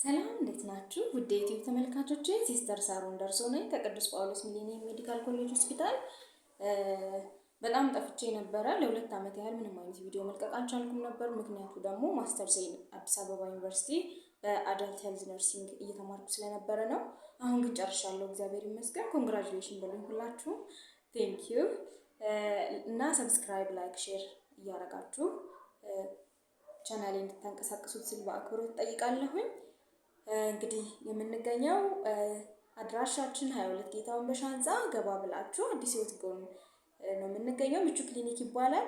ሰላም እንዴት ናችሁ? ውድ የዩቲዩብ ተመልካቾቼ ሲስተር ሳሮን ደርሶ ነኝ ከቅዱስ ጳውሎስ ሚሊኒየም ሜዲካል ኮሌጅ ሆስፒታል። በጣም ጠፍቼ ነበረ። ለ2 ዓመት ያህል ምንም አይነት ቪዲዮ መልቀቅ አልቻልኩም ነበር። ምክንያቱ ደግሞ ማስተርሴን አዲስ አበባ ዩኒቨርሲቲ በአዳልት ሄልዝ ነርሲንግ እየተማርኩ ስለነበረ ነው። አሁን ግን ጨርሻለሁ፣ እግዚአብሔር ይመስገን። ኮንግራቹሌሽን በሉኝ ሁላችሁም። ቴንክ ዩ እና ሰብስክራይብ፣ ላይክ፣ ሼር እያደረጋችሁ ቻናሌን እንድታንቀሳቅሱት ስል በአክብሮት ጠይቃለሁኝ። እንግዲህ የምንገኘው አድራሻችን 22 ጌታውን በሻ ህንፃ ገባ ብላችሁ አዲስ ህይወት ጎን ነው የምንገኘው። ምቹ ክሊኒክ ይባላል።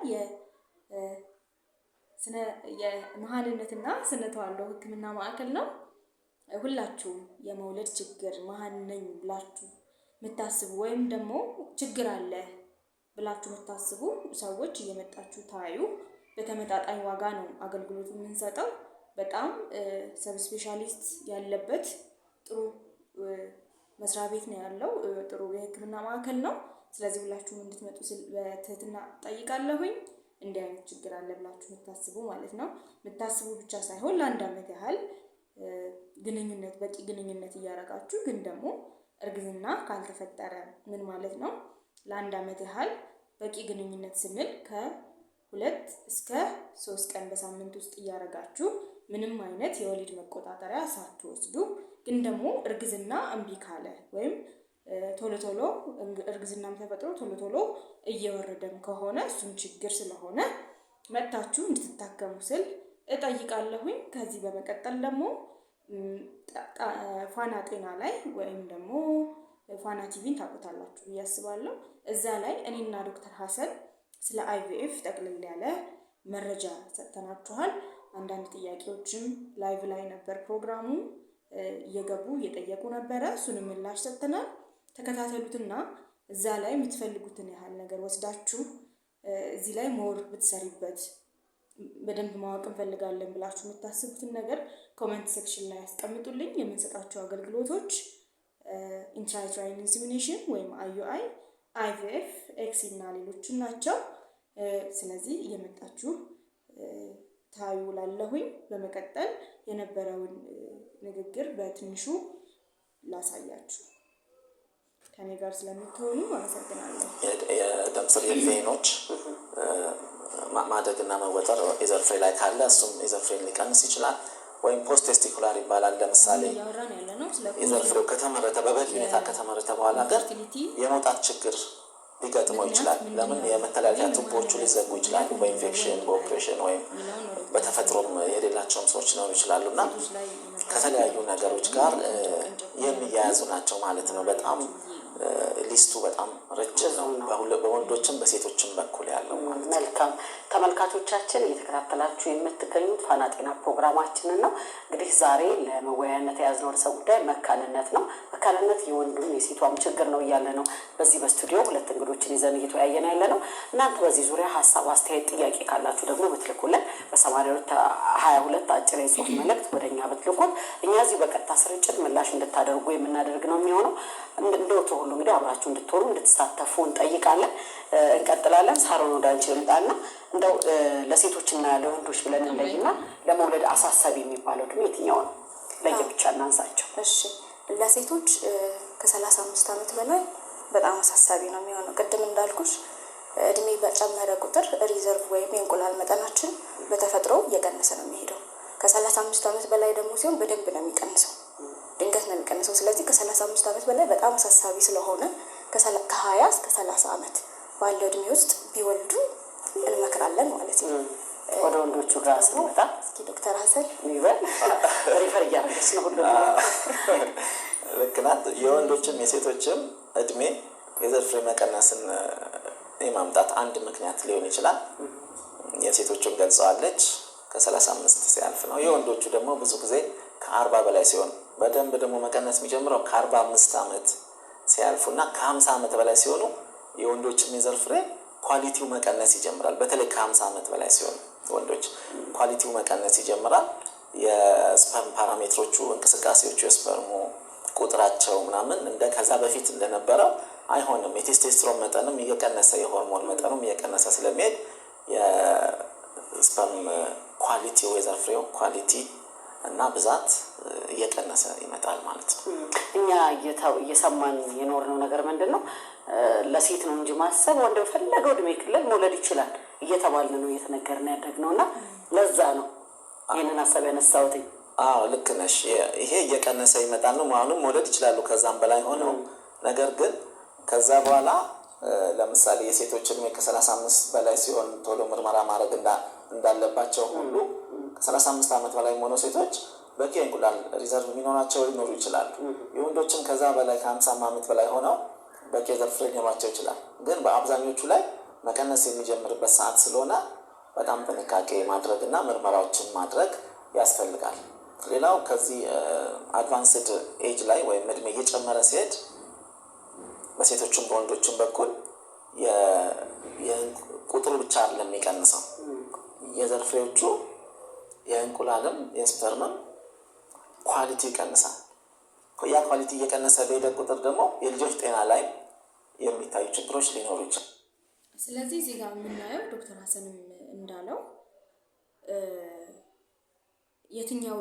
የመሃንነትና ስነ ተዋልዶ ህክምና ማዕከል ነው። ሁላችሁም የመውለድ ችግር መሃን ነኝ ብላችሁ የምታስቡ ወይም ደግሞ ችግር አለ ብላችሁ የምታስቡ ሰዎች እየመጣችሁ ታዩ። በተመጣጣኝ ዋጋ ነው አገልግሎቱ የምንሰጠው። በጣም ሰብ ስፔሻሊስት ያለበት ጥሩ መስሪያ ቤት ነው ያለው። ጥሩ የህክምና ማዕከል ነው። ስለዚህ ሁላችሁም እንድትመጡ በትህትና ጠይቃለሁኝ። እንዲህ አይነት ችግር አለ ብላችሁ የምታስቡ ማለት ነው። የምታስቡ ብቻ ሳይሆን ለ1 ዓመት ያህል ግንኙነት በቂ ግንኙነት እያደረጋችሁ ግን ደግሞ እርግዝና ካልተፈጠረ ምን ማለት ነው? ለ1 ዓመት ያህል በቂ ግንኙነት ስንል ከ2 እስከ 3 ቀን በሳምንት ውስጥ እያደረጋችሁ ምንም አይነት የወሊድ መቆጣጠሪያ ሳትወስዱ ግን ደግሞ እርግዝና እምቢ ካለ ወይም ቶሎ እርግዝናም ተፈጥሮ ቶሎ እየወረደም ከሆነ እሱም ችግር ስለሆነ መጥታችሁ እንድትታከሙ ስል እጠይቃለሁኝ። ከዚህ በመቀጠል ደግሞ ፋና ጤና ላይ ወይም ደግሞ ፋና ቲቪን ታውቁታላችሁ ብዬ አስባለሁ። እዛ ላይ እኔና ዶክተር ሀሰን ስለ IVF ጠቅልል ያለ መረጃ ሰጥተናችኋል። አንዳንድ ጥያቄዎችም ላይቭ ላይ ነበር ፕሮግራሙ፣ እየገቡ እየጠየቁ ነበረ። እሱንም ምላሽ ሰጥተናል። ተከታተሉትና እዛ ላይ የምትፈልጉትን ያህል ነገር ወስዳችሁ እዚህ ላይ ሞር ብትሰሪበት በደንብ ማወቅ እንፈልጋለን ብላችሁ የምታስቡትን ነገር ኮሜንት ሴክሽን ላይ ያስቀምጡልኝ። የምንሰጣቸው አገልግሎቶች ኢንትራዩተራይን ኢንሰሚኔሽን ወይም IUI፣ IVF፣ ኤክሲ እና ሌሎችም ናቸው። ስለዚህ እየመጣችሁ ታዩ ላለሁኝ። በመቀጠል የነበረውን ንግግር በትንሹ ላሳያችሁ። ከኔ ጋር ስለምትሆኑ አመሰግናለሁ። የደም ስር ቬኖች ማደግና መወጠር ኢዘር ፍሬ ላይ ካለ እሱም ኢዘር ፍሬ ሊቀንስ ይችላል፣ ወይም ፖስት ቴስቲኩላር ይባላል። ለምሳሌ ኢዘር ፍሬው ከተመረተ በበቂ ሁኔታ ከተመረተ በኋላ ግን የመውጣት ችግር ሊገጥመው ይችላል። ለምን? የመተላለፊያ ቱቦቹ ሊዘጉ ይችላሉ፣ በኢንፌክሽን በኦፕሬሽን ወይም በተፈጥሮም የሌላቸውም ሰዎች ሊኖሩ ይችላሉ እና ከተለያዩ ነገሮች ጋር የሚያያዙ ናቸው ማለት ነው። በጣም ሊስቱ በጣም ረጅም ነው፣ በወንዶችም በሴቶችም በኩል ያለው ማለት ነው። መልካም ተመልካቾቻችን እየተከታተላችሁ የምትገኙት ፋና ጤና ፕሮግራማችንን ነው። እንግዲህ ዛሬ ለመወያያነት የያዝነው ርዕሰ ጉዳይ መካንነት ነው። መካንነት የወንዱም የሴቷም ችግር ነው እያለ ነው። በዚህ በስቱዲዮ 2 እንግዶችን ይዘን እየተወያየን ያለ ነው። እናንተ በዚህ ዙሪያ ሀሳብ፣ አስተያየት፣ ጥያቄ ካላችሁ ደግሞ ብትልኩልን በ8222 አጭር የጽሁፍ መልእክት ወደኛ ብትልኩት እኛ እዚህ በቀጥታ ስርጭት ምላሽ እንድታደርጉ የምናደርግ ነው የሚሆነው። እንደውቶ ሁሉ እንግዲህ አብራችሁ እንድትሆኑ እንድትሳተፉ እንጠይቃለን። እንቀጥላለን። ሳሮን ወደ አንቺ ልምጣና እንደው ለሴቶችና ለወንዶች ብለን እንለይና ለመውለድ አሳሳቢ የሚባለው እድሜ የትኛው ነው? ለየብቻ እናንሳቸው። እሺ፣ ለሴቶች ከ35 ዓመት በላይ በጣም አሳሳቢ ነው የሚሆነው። ቅድም እንዳልኩሽ እድሜ በጨመረ ቁጥር ሪዘርቭ ወይም የእንቁላል መጠናችን በተፈጥሮ እየቀነሰ ነው የሚሄደው። ከ35 ዓመት በላይ ደግሞ ሲሆን በደንብ ነው የሚቀንሰው፣ ድንገት ነው የሚቀንሰው። ስለዚህ ከ35 ዓመት በላይ በጣም አሳሳቢ ስለሆነ ከ20 እስከ 30 ዓመት ባለው እድሜ ውስጥ ቢወልዱ እንመክራለን ማለት ነው። ወደ ወንዶቹ ጋር ስንመጣ እስኪ ዶክተር ሀሰን ይበል ሪፈር እያደረግሽ ነው ሁሉ ልክ ናት። የወንዶችም የሴቶችም እድሜ የዘር ፍሬ መቀነስን የማምጣት አንድ ምክንያት ሊሆን ይችላል። የሴቶቹን ገልጸዋለች፣ ከ35 ሲያልፍ ነው። የወንዶቹ ደግሞ ብዙ ጊዜ ከ40 በላይ ሲሆን፣ በደንብ ደግሞ መቀነስ የሚጀምረው ከ45 ዓመት ሲያልፉና ከ50 ዓመት በላይ ሲሆኑ የወንዶችም የዘር ፍሬ ኳሊቲው መቀነስ ይጀምራል። በተለይ ከ50 ዓመት በላይ ሲሆኑ ወንዶች ኳሊቲው መቀነስ ይጀምራል። የስፐርም ፓራሜትሮቹ፣ እንቅስቃሴዎቹ፣ የስፐርሙ ቁጥራቸው ምናምን ከዛ በፊት እንደነበረው አይሆንም። የቴስቴስትሮን መጠንም እየቀነሰ የሆርሞን መጠኑም እየቀነሰ ስለሚሄድ የስፐርም ኳሊቲ የዘር ፍሬው ኳሊቲ እና ብዛት እየቀነሰ ይመጣል ማለት ነው። እኛ እየሰማን የኖርነው ነገር ምንድን ነው? ለሴት ነው እንጂ ማሰብ ወንድ በፈለገው እድሜ ክልል መውለድ ይችላል እየተባልን ነው እየተነገርን ያደግነው እና ለዛ ነው ይህንን ሀሳብ ያነሳሁት። አዎ ልክ ነሽ። ይሄ እየቀነሰ ይመጣል ነው። አሁንም መውለድ ይችላሉ ከዛም በላይ ሆነው፣ ነገር ግን ከዛ በኋላ ለምሳሌ የሴቶች እድሜ ከ35 በላይ ሲሆን ቶሎ ምርመራ ማድረግ እንዳለባቸው ሁሉ ከ35 ዓመት በላይ የሆኑ ሴቶች በቂ እንቁላል ሪዘርቭ የሚኖራቸው ሊኖሩ ይችላሉ። የወንዶችም ከዛ በላይ ከ50 ዓመት በላይ ሆነው በቂ የዘር ፍሬ ሊኖራቸው ይችላል። ግን በአብዛኞቹ ላይ መቀነስ የሚጀምርበት ሰዓት ስለሆነ በጣም ጥንቃቄ ማድረግና ምርመራዎችን ማድረግ ያስፈልጋል። ሌላው ከዚህ አድቫንስድ ኤጅ ላይ ወይም እድሜ እየጨመረ ሲሄድ በሴቶችም በወንዶችም በኩል ቁጥሩ ብቻ አይደለም የሚቀንሰው፣ የዘር ፍሬዎቹ የእንቁላልም የስፐርምም ኳሊቲ ይቀንሳል። ያ ኳሊቲ እየቀነሰ በሄደ ቁጥር ደግሞ የልጆች ጤና ላይ የሚታዩ ችግሮች ሊኖሩ ይችላል። ስለዚህ እዚህ ጋር የምናየው ዶክተር ሀሰንም እንዳለው የትኛው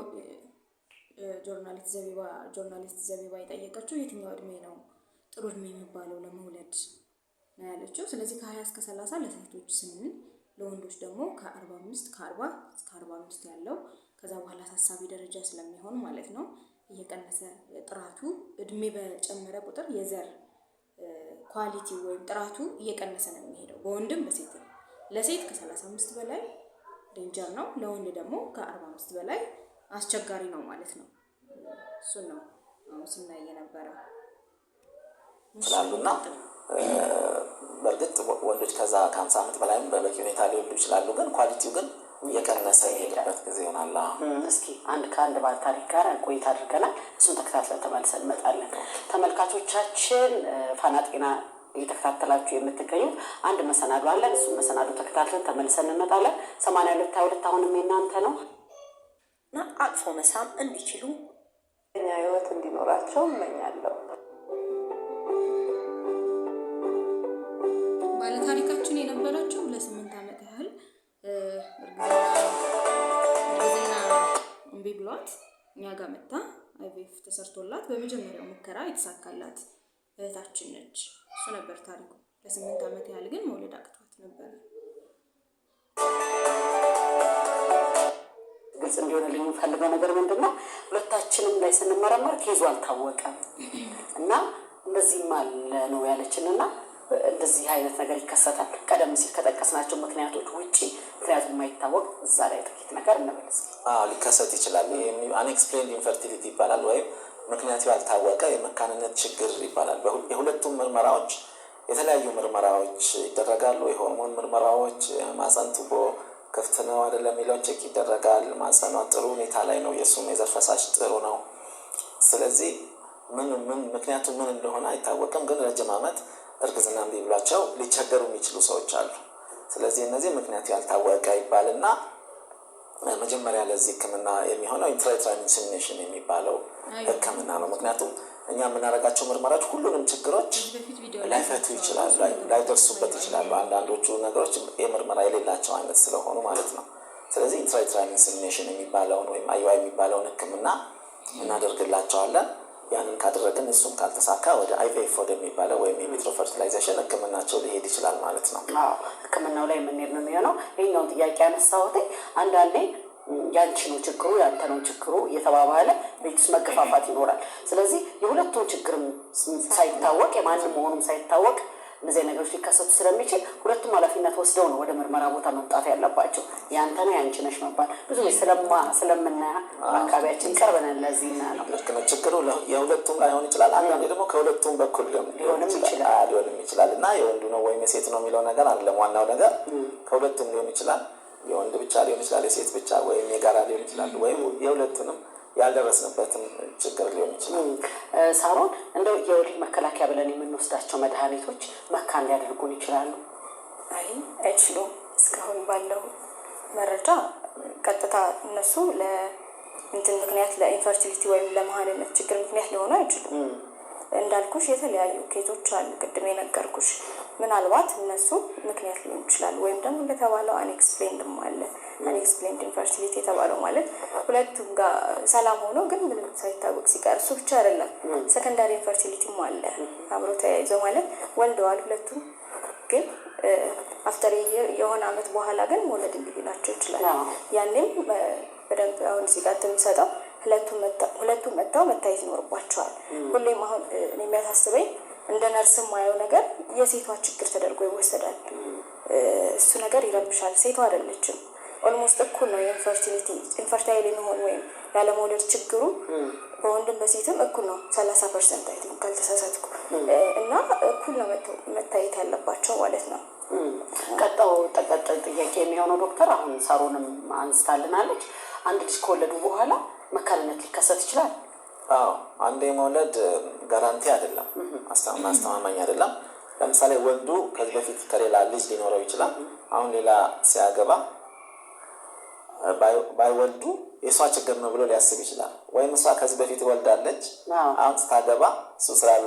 ጆርናሊስት ዘቢባ የጠየቀችው የትኛው እድሜ ነው ጥሩ እድሜ የሚባለው ለመውለድ ነው ያለችው። ስለዚህ ከ20 እስከ 30 ለሴቶች ስንል ለወንዶች ደግሞ ከ40 እስከ 45 ያለው ከዛ በኋላ አሳሳቢ ደረጃ ስለሚሆን ማለት ነው እየቀነሰ ጥራቱ እድሜ በጨመረ ቁጥር የዘር ኳሊቲ ወይም ጥራቱ እየቀነሰ ነው የሚሄደው በወንድም በሴትም። ለሴት ከ35 በላይ ዴንጀር ነው፣ ለወንድ ደግሞ ከ45 በላይ አስቸጋሪ ነው ማለት ነው። እሱን ነው አሁን ስናይ የነበረው ስላሉና በእርግጥ ወንዶች ከዛ ከ50 ዓመት በላይም በበቂ ሁኔታ ሊወልዱ ይችላሉ። ግን ኳሊቲው ግን እየቀነሰ የሄደበት ጊዜ ይሆናል። እስኪ ከአንድ ባለ ታሪክ ጋር ቆይታ አድርገናል። እሱን ተከታትለን ተመልሰን እንመጣለን። ተመልካቾቻችን ፋና ጤና እየተከታተላችሁ የምትገኙት አንድ መሰናዶ አለን። እሱን መሰናዶ ተከታትለን ተመልሰን እንመጣለን። 8222 አሁንም የእናንተ ነው እና አቅፎ መሳም እንዲችሉ እኛ ህይወት እንዲኖራቸው እመኛለሁ። ባለታሪካችን የነበረችው ለ8 ዓመት ያህል እርግዝና እምቢ ብሏት እኛ ጋር መጣ አይቪኤፍ ተሰርቶላት በመጀመሪያው ሙከራ የተሳካላት እህታችን ነች። እሱ ነበር ታሪኩ። ለ8 ዓመት ያህል ግን መውለድ አቅቷት ነበር። ግልጽ እንዲሆንልኝ የምፈልገው ነገር ምንድን ነው፣ ሁለታችንም ላይ ስንመረመር ኬዙ አልታወቀም እና እንደዚህም አለ ነው ያለችንና እንደዚህ አይነት ነገር ይከሰታል። ቀደም ሲል ከጠቀስናቸው ምክንያቶች ውጪ ምክንያቱም የማይታወቅ እዛ ላይ ጥቂት ነገር እንመለስ። ሊከሰት ይችላል። አንኤክስፕሌንድ ኢንፈርቲሊቲ ይባላል፣ ወይም ምክንያቱ ያልታወቀ የመካንነት ችግር ይባላል። የሁለቱም ምርመራዎች የተለያዩ ምርመራዎች ይደረጋሉ። የሆርሞን ምርመራዎች፣ ማህፀን ቱቦ ክፍት ነው አይደለም የሚለው ቼክ ይደረጋል። ማህፀኗ ጥሩ ሁኔታ ላይ ነው፣ የእሱም የዘር ፈሳሽ ጥሩ ነው። ስለዚህ ምክንያቱ ምን እንደሆነ አይታወቅም። ግን ረጅም ዓመት እርግዝና እምቢ ብሏቸው ሊቸገሩ የሚችሉ ሰዎች አሉ። ስለዚህ እነዚህ ምክንያቱ ያልታወቀ ይባልና መጀመሪያ ለዚህ ሕክምና የሚሆነው ኢንትራዩተራይን ኢንሰሚኔሽን የሚባለው ሕክምና ነው። ምክንያቱም እኛ የምናደርጋቸው ምርመራዎች ሁሉንም ችግሮች ላይፈቱ ይችላሉ፣ ላይደርሱበት ይችላሉ። አንዳንዶቹ ነገሮች የምርመራ የሌላቸው አይነት ስለሆኑ ማለት ነው። ስለዚህ ኢንትራዩተራይን ኢንሰሚኔሽን የሚባለውን ወይም IUI የሚባለውን ሕክምና እናደርግላቸዋለን። ያንን ካደረግን እሱም ካልተሳካ ወደ IVF ወደሚባለው ወይም የቪትሮ ፈርቲላይዜሽን ሕክምናቸው ሊሄድ ይችላል ማለት ነው። ሕክምናው ላይ የምንሄድ ነው የሚሆነው። ይህኛውን ጥያቄ ያነሳሁት አንዳንዴ ያንቺ ነው ችግሩ ያንተ ነው ችግሩ እየተባባለ ቤት ውስጥ መገፋፋት ይኖራል። ስለዚህ የሁለቱም ችግርም ሳይታወቅ የማንም መሆኑም ሳይታወቅ እነዚህ ነገሮች ሊከሰቱ ስለሚችል ሁለቱም ኃላፊነት ወስደው ነው ወደ ምርመራ ቦታ መምጣት ያለባቸው። ያንተ ነው ያንቺ ነሽ መባል ብዙ ስለምናያ አካባቢያችን ቅርብ ነን። ለዚህ ነው ልክ ነው። ችግሩ የሁለቱም ላይሆን ይችላል። አንዳንዴ ደግሞ ከሁለቱም በኩል ሊሆንም ይችላል እና የወንዱ ነው ወይም የሴት ነው የሚለው ነገር አይደለም። ዋናው ነገር ከሁለቱም ሊሆን ይችላል። የወንድ ብቻ ሊሆን ይችላል፣ የሴት ብቻ ወይም የጋራ ሊሆን ይችላል፣ ወይም የሁለቱንም ያልደረስንበትም ችግር ሊሆን ይችላል። ሳሮን እንደው የወሊድ መከላከያ ብለን የምንወስዳቸው መድኃኒቶች መካን ሊያደርጉን ይችላሉ? አይችሉም። እስካሁን ባለው መረጃ ቀጥታ እነሱ ለእንትን ምክንያት ለኢንፈርቲሊቲ ወይም ለመሃንነት ችግር ምክንያት ሊሆኑ አይችሉም። እንዳልኩሽ የተለያዩ ኬዞች አሉ ቅድም የነገርኩሽ። ምናልባት እነሱ ምክንያት ሊሆን ይችላል ወይም ደግሞ እንደተባለው አንኤክስፕሌንድም አለ። አንኤክስፕሌንድ ኢንፈርቲሊቲ የተባለው ማለት ሁለቱም ጋር ሰላም ሆኖ ግን ምንም ሳይታወቅ ሲቀር። እሱ ብቻ አይደለም፣ ሰከንዳሪ ኢንፈርቲሊቲም አለ አብሮ ተያይዘው ማለት ወልደዋል ሁለቱም ግን አፍተር የሆነ አመት በኋላ ግን መውለድ ሊላቸው ይችላል። ያኔም በደንብ አሁን እዚህ ጋር የሚሰጠው ሁለቱም መጥተው መታየት ይኖርባቸዋል። ሁሌም አሁን የሚያሳስበኝ እንደ ነርስም ማየው ነገር የሴቷ ችግር ተደርጎ ይወሰዳል። እሱ ነገር ይረብሻል። ሴቷ አይደለችም፣ ኦልሞስት እኩል ነው። የኢንፈርቲሊቲ ኢንፈርታይል መሆን ወይም ያለመውለድ ችግሩ በወንድም በሴትም እኩል ነው። 30% አይ ቲንክ ካልተሳሳትኩ እና እኩል ነው መታየት ያለባቸው ማለት ነው። ቀጣው ጥያቄ የሚሆነው ዶክተር አሁን ሳሮንም አንስታልናለች። አንድ ልጅ ከወለዱ በኋላ መካንነት ሊከሰት ይችላል? አዎ፣ አንዴ መውለድ ጋራንቲ አይደለም፣ አስተማማኝ አይደለም። ለምሳሌ ወንዱ ከዚህ በፊት ከሌላ ልጅ ሊኖረው ይችላል። አሁን ሌላ ሲያገባ ባይወልዱ የሷ ችግር ነው ብሎ ሊያስብ ይችላል። ወይም እሷ ከዚህ በፊት ወልዳለች አሁን ስታገባ እሱ ስላሉ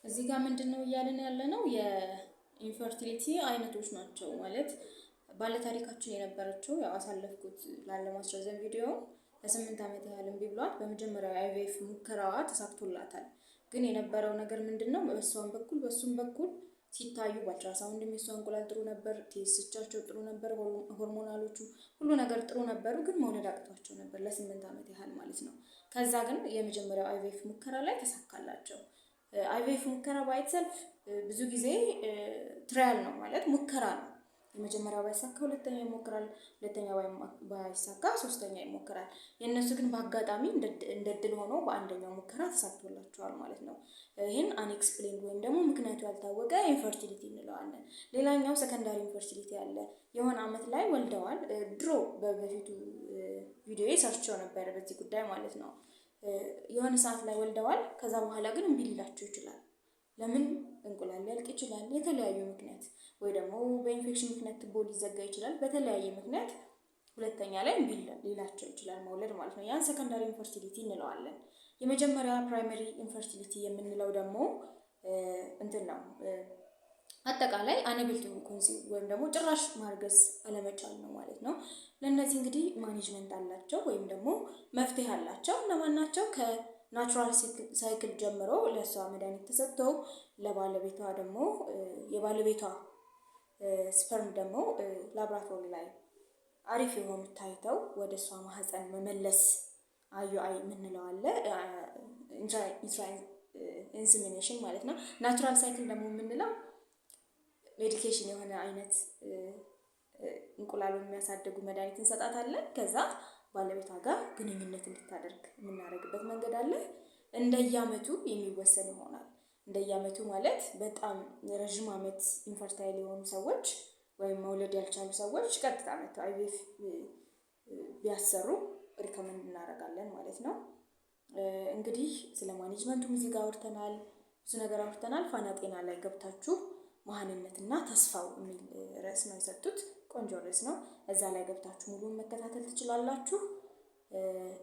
እዚህ ጋር ምንድነው እያልን ያለ ነው? የኢንፈርቲሊቲ አይነቶች ናቸው ማለት ባለታሪካችን የነበረችው ያው አሳለፍኩት ላለማስረዘም ቪዲዮ ለ8 ዓመት ያህል እምቢ ብሏት በመጀመሪያው አይቪኤፍ ሙከራዋ ተሳክቶላታል። ግን የነበረው ነገር ምንድነው? በእሱም በኩል ሲታዩ በአልትራሳውንድ የሷ እንቁላል ጥሩ ነበር፣ ቴስቶቻቸው ጥሩ ነበር፣ ሆርሞናሎቹ ሁሉ ነገር ጥሩ ነበሩ። ግን መውለድ አቅቷቸው ነበር ለ8 ዓመት ያህል ማለት ነው። ከዛ ግን የመጀመሪያው አይቪኤፍ ሙከራ ላይ ተሳካላቸው። አይቪኤፍ ሙከራ ባይተሰልፍ ብዙ ጊዜ ትራያል ነው ማለት ሙከራ ነው። የመጀመሪያው ባይሳካ ሁለተኛ ይሞክራል፣ ሁለተኛ ባይሳካ ሶስተኛ ይሞክራል። የእነሱ ግን በአጋጣሚ እንደ ድል ሆኖ በአንደኛው ሙከራ ተሳክቶላቸዋል ማለት ነው። ይህን አንኤክስፕሌንድ ወይም ደግሞ ምክንያቱ ያልታወቀ ኢንፈርቲሊቲ እንለዋለን። ሌላኛው ሰከንዳሪ ኢንፈርቲሊቲ አለ። የሆነ አመት ላይ ወልደዋል። ድሮ በፊቱ ቪዲዮ ሰርቸው ነበር በዚህ ጉዳይ ማለት ነው። የሆነ ሰዓት ላይ ወልደዋል። ከዛ በኋላ ግን እምቢ ሊላቸው ይችላል። ለምን? እንቁላል ሊያልቅ ይችላል፣ የተለያዩ ምክንያት ወይ ደግሞ በኢንፌክሽን ምክንያት ትቦ ሊዘጋ ይችላል። በተለያየ ምክንያት ሁለተኛ ላይ እምቢ ሊላቸው ይችላል መውለድ ማለት ነው። ያን ሰከንዳሪ ኢንፈርቲሊቲ እንለዋለን። የመጀመሪያ ፕራይመሪ ኢንፈርቲሊቲ የምንለው ደግሞ እንትን ነው አጠቃላይ አነብልቱ ኮንሲቭ ወይም ደግሞ ጭራሽ ማርገዝ አለመቻል ነው ማለት ነው። ለእነዚህ እንግዲህ ማኔጅመንት አላቸው ወይም ደግሞ መፍትሄ አላቸው። እነማን ናቸው? ከናቹራል ሳይክል ጀምሮ ለእሷ መድኃኒት ተሰጥተው ለባለቤቷ ደግሞ የባለቤቷ ስፐርም ደግሞ ላብራቶሪ ላይ አሪፍ የሆኑ ታይተው ወደ እሷ ማህፀን መመለስ አዩአይ የምንለው አለ። ኢንሰሚኔሽን ማለት ነው። ናቹራል ሳይክል ደግሞ የምንለው ሜዲኬሽን የሆነ አይነት እንቁላሉን የሚያሳድጉ መድኃኒት እንሰጣታለን። ከዛ ባለቤቷ ጋር ግንኙነት እንድታደርግ የምናደርግበት መንገድ አለ። እንደየአመቱ የሚወሰን ይሆናል። እንደየአመቱ ማለት በጣም ረዥም አመት ኢንፈርታይል የሆኑ ሰዎች ወይም መውለድ ያልቻሉ ሰዎች ቀጥታ መጥተው አይቪኤፍ ቢያሰሩ ሪከመንድ እናደርጋለን ማለት ነው። እንግዲህ ስለ ማኔጅመንቱም እዚህ ጋር አውርተናል፣ ብዙ ነገር አውርተናል። ፋና ጤና ላይ ገብታችሁ መሃንነትና ተስፋው የሚል ርዕስ ነው የሰጡት። ቆንጆ ርዕስ ነው። እዛ ላይ ገብታችሁ ሙሉን መከታተል ትችላላችሁ።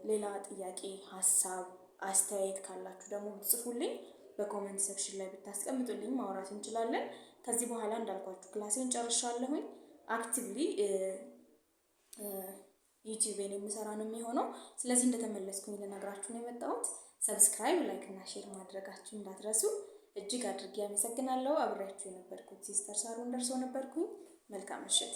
ሌላ ጥያቄ፣ ሀሳብ፣ አስተያየት ካላችሁ ደግሞ ብትጽፉልኝ በኮሜንት ሴክሽን ላይ ብታስቀምጡልኝ ማውራት እንችላለን። ከዚህ በኋላ እንዳልኳችሁ ክላሴን ጨርሻለሁኝ። አክቲቭሊ ዩቲዩብን የምሰራ ነው የሚሆነው። ስለዚህ እንደተመለስኩኝ ልነግራችሁ ነው የመጣሁት። ሰብስክራይብ፣ ላይክ እና ሼር ማድረጋችሁ እንዳትረሱ። እጅግ አድርጌ አመሰግናለሁ። አብሬያችሁ የነበርኩት ሲስተር ሳሮን ደርሶ ነበርኩኝ። መልካም ምሽት።